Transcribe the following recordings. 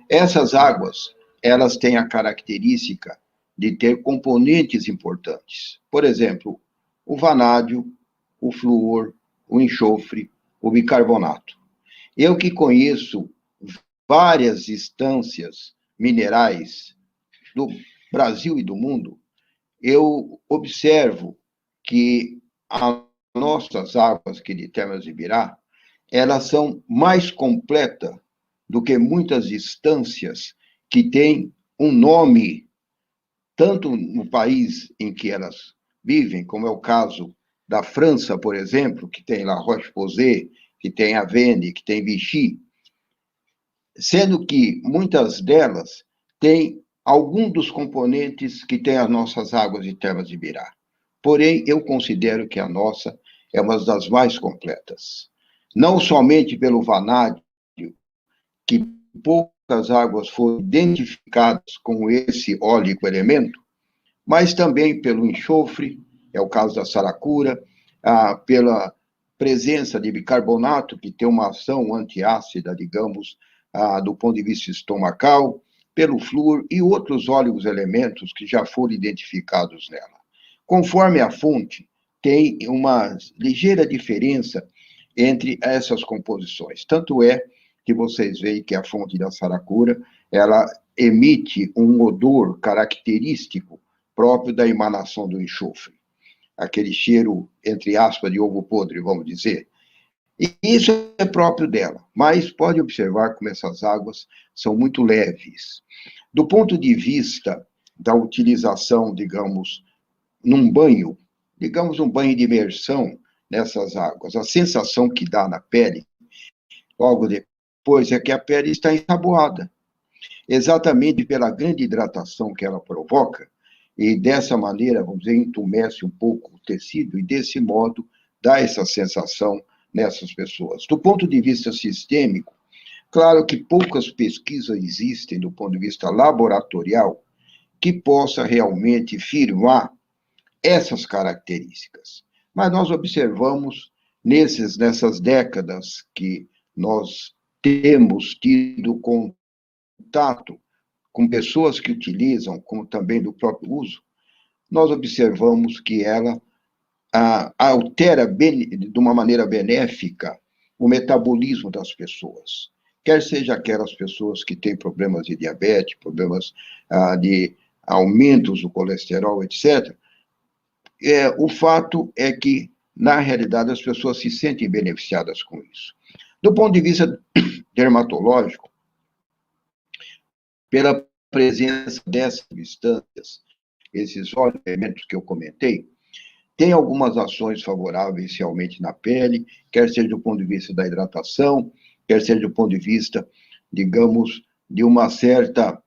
Essas águas, elas têm a característica de ter componentes importantes. Por exemplo, o vanádio, o flúor, o enxofre, o bicarbonato. Eu que conheço várias instâncias minerais do Brasil e do mundo, eu observo que as nossas águas aqui de Termas de Ibirá, elas são mais completas do que muitas instâncias que têm um nome, tanto no país em que elas vivem, como é o caso da França, por exemplo, que tem La Roche-Posay, que tem Avene, que tem Vichy, sendo que muitas delas têm algum dos componentes que tem as nossas águas de Termas de Ibirá. Porém, eu considero que a nossa é uma das mais completas. Não somente pelo vanádio, que poucas águas foram identificadas com esse ólico elemento, mas também pelo enxofre, é o caso da saracura, pela presença de bicarbonato, que tem uma ação antiácida, digamos, do ponto de vista estomacal, pelo flúor e outros óleos elementos que já foram identificados nela. Conforme a fonte, tem uma ligeira diferença entre essas composições. Tanto é que vocês veem que a fonte da saracura, ela emite um odor característico próprio da emanação do enxofre. Aquele cheiro, entre aspas, de ovo podre, vamos dizer. E isso é próprio dela, mas pode observar como essas águas são muito leves. Do ponto de vista da utilização, digamos, num banho, digamos um banho de imersão nessas águas, a sensação que dá na pele, logo depois, é que a pele está ensaboada, exatamente pela grande hidratação que ela provoca, e dessa maneira, vamos dizer, entumece um pouco o tecido, e desse modo dá essa sensação nessas pessoas. Do ponto de vista sistêmico, claro que poucas pesquisas existem do ponto de vista laboratorial que possa realmente firmar essas características. Mas nós observamos nessas décadas que nós temos tido contato com pessoas que utilizam, como também do próprio uso, nós observamos que ela altera de uma maneira benéfica o metabolismo das pessoas. Quer seja aquelas pessoas que têm problemas de diabetes, problemas de aumentos do colesterol, etc. O fato é que, na realidade, as pessoas se sentem beneficiadas com isso. Do ponto de vista dermatológico, pela presença dessas substâncias, esses elementos que eu comentei, tem algumas ações favoráveis realmente na pele, quer seja do ponto de vista da hidratação, quer seja do ponto de vista, digamos, de uma certa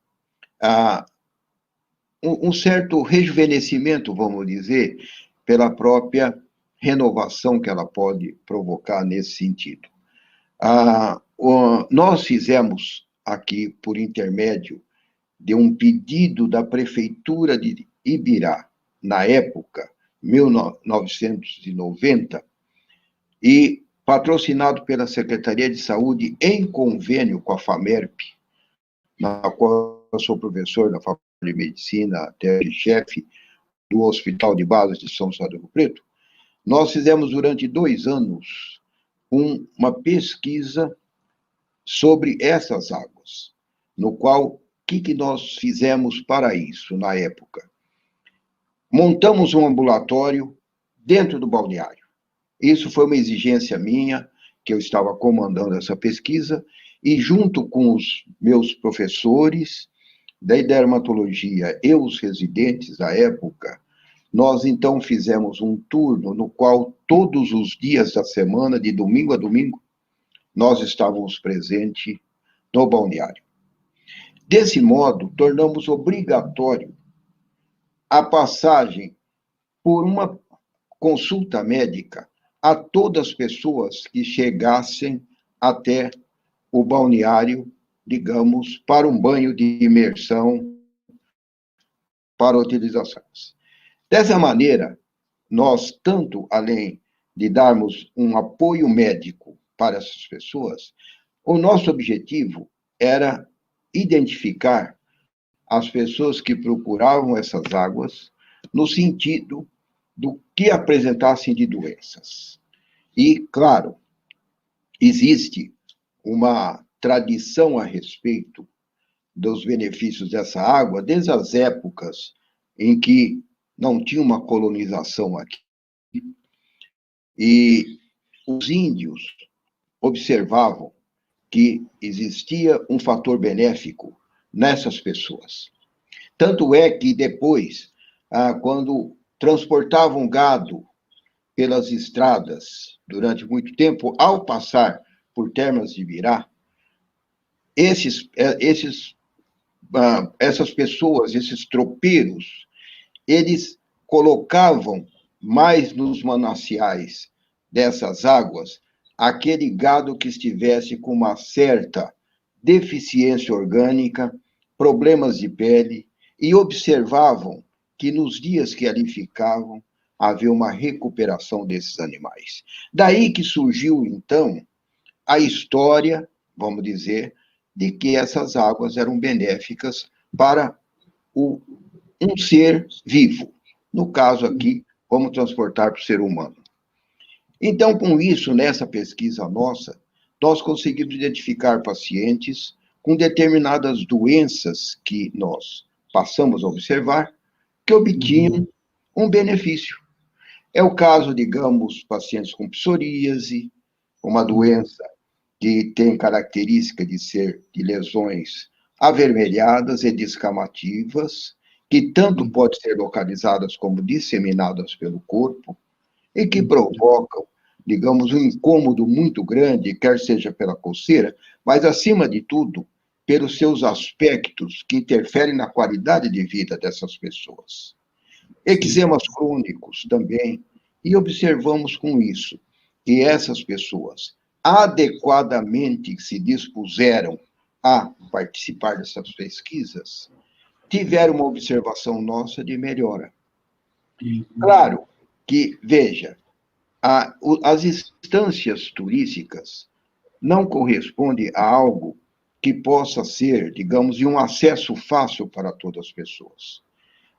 um certo rejuvenescimento, vamos dizer, pela própria renovação que ela pode provocar nesse sentido. Nós fizemos aqui, por intermédio de um pedido da Prefeitura de Ibirá, na época, 1990, e patrocinado pela Secretaria de Saúde em convênio com a FAMERP, na qual eu sou professor da Faculdade de Medicina, até chefe do Hospital de Base de São José do Rio Preto, nós fizemos durante 2 anos uma pesquisa sobre essas águas, no qual, o que nós fizemos para isso na época? Montamos um ambulatório dentro do balneário. Isso foi uma exigência minha, que eu estava comandando essa pesquisa, e junto com os meus professores da dermatologia e os residentes da época, nós então fizemos um turno no qual todos os dias da semana, de domingo a domingo, nós estávamos presentes no balneário. Desse modo, tornamos obrigatório a passagem por uma consulta médica a todas as pessoas que chegassem até o balneário, digamos, para um banho de imersão para utilizações. Dessa maneira, nós, tanto além de darmos um apoio médico para essas pessoas, o nosso objetivo era identificar as pessoas que procuravam essas águas no sentido do que apresentassem de doenças. E, claro, existe uma tradição a respeito dos benefícios dessa água desde as épocas em que não tinha uma colonização aqui. E os índios observavam que existia um fator benéfico nessas pessoas. Tanto é que depois, quando transportavam gado pelas estradas durante muito tempo, ao passar por Termas de Ibirá, essas pessoas, esses tropeiros, eles colocavam mais nos mananciais dessas águas aquele gado que estivesse com uma certa deficiência orgânica, problemas de pele, e observavam que nos dias que ali ficavam, havia uma recuperação desses animais. Daí que surgiu, então, a história, vamos dizer, de que essas águas eram benéficas para um ser vivo. No caso aqui, como transportar para o ser humano. Então, com isso, nessa pesquisa nossa, nós conseguimos identificar pacientes com determinadas doenças que nós passamos a observar, que obtinham um benefício. É o caso, digamos, pacientes com psoríase, uma doença que tem característica de ser de lesões avermelhadas e descamativas, que tanto podem ser localizadas como disseminadas pelo corpo, e que provocam, digamos, um incômodo muito grande, quer seja pela coceira, mas, acima de tudo, pelos seus aspectos que interferem na qualidade de vida dessas pessoas. Eczemas crônicos também, e observamos com isso que essas pessoas adequadamente se dispuseram a participar dessas pesquisas, tiveram uma observação nossa de melhora. Claro que, veja, as instâncias turísticas não correspondem a algo que possa ser, digamos, de um acesso fácil para todas as pessoas.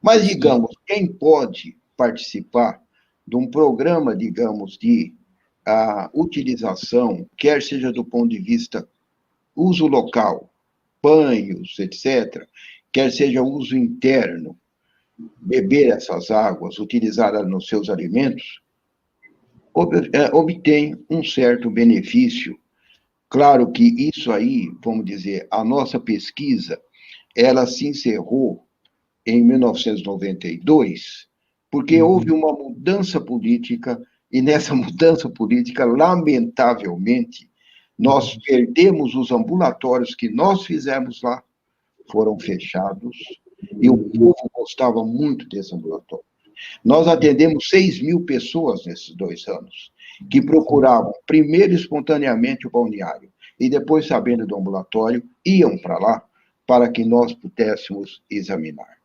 Mas, digamos, quem pode participar de um programa, digamos, de utilização, quer seja do ponto de vista uso local, banhos, etc., quer seja uso interno, beber essas águas, utilizá-las nos seus alimentos, obtém um certo benefício. Claro que isso aí, vamos dizer, a nossa pesquisa, ela se encerrou em 1992, porque houve uma mudança política, e nessa mudança política, lamentavelmente, nós perdemos os ambulatórios que nós fizemos lá, foram fechados, e o povo gostava muito desse ambulatório. Nós atendemos 6.000 pessoas nesses 2 anos, que procuravam, primeiro, espontaneamente o balneário, e depois, sabendo do ambulatório, iam para lá, para que nós pudéssemos examinar.